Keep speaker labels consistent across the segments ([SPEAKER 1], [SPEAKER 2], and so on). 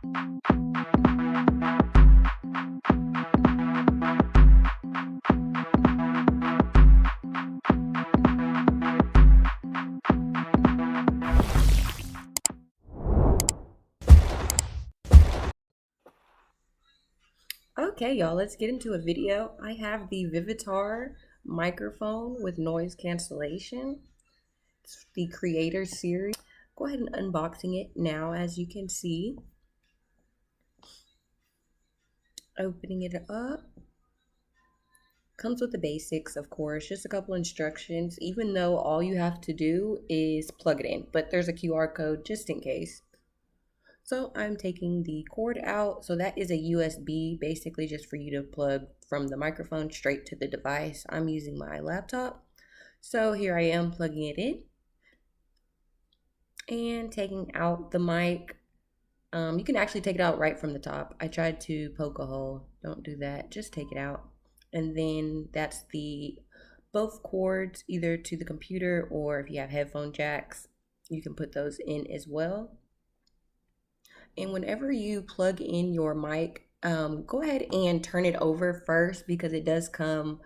[SPEAKER 1] Okay, y'all, let's get into a video. I have the VIVITAR microphone with noise cancellation. It's the Creator Series. Go ahead and unboxing it now, as you can see. Opening it up. Comes with the basics, of course, just a couple instructions, even though all you have to do is plug it in, but there's a QR code just in case. So I'm taking the cord out. So that is a USB, basically just for you to plug from the microphone straight to the device. I'm using my laptop. So here I am plugging it in and taking out the mic. You can actually take it out right from the top. I tried to poke a hole. Don't do that. Just take it out. And then that's the both cords, either to the computer or if you have headphone jacks, you can put those in as well. And whenever you plug in your mic, go ahead and turn it over first because it does come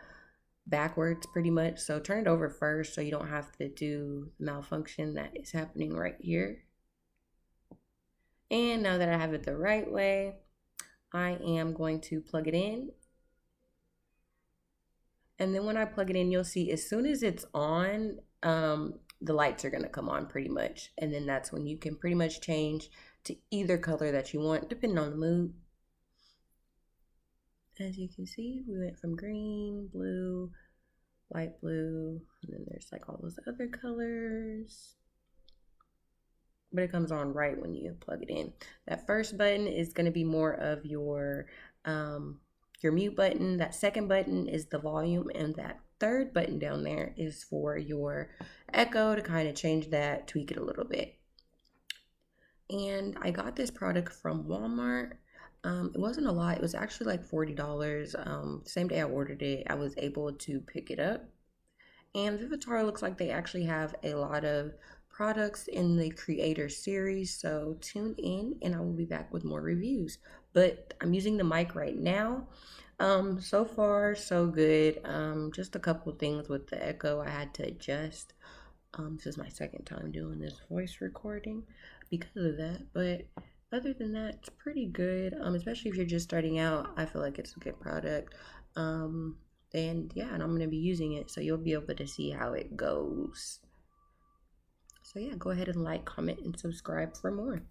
[SPEAKER 1] backwards pretty much. So turn it over first so you don't have to do the malfunction that is happening right here. And now that I have it the right way, I am going to plug it in. And then when I plug it in, you'll see as soon as it's on, the lights are going to come on pretty much. And then that's when you can pretty much change to either color that you want, depending on the mood. As you can see, we went from green, blue, light blue, and then there's like all those other colors. But it comes on right when you plug it in. That first button is going to be more of your mute button. That second button is the volume, and that third button down there is for your echo to kind of change that, tweak it a little bit. And I got this product from Walmart. It wasn't a lot. It was actually like $40. Same day I ordered it, I was able to pick it up. And VIVITAR looks like they actually have a lot of products in the Creator series. So tune in and I will be back with more reviews. But I'm using the mic right now. So far, so good. Just a couple things with the echo I had to adjust. This is my second time doing this voice recording because of that, but other than that, it's pretty good. Especially if you're just starting out, I feel like it's a good product. And yeah, and I'm gonna be using it, so you'll be able to see how it goes. So yeah, go ahead and like, comment, and subscribe for more.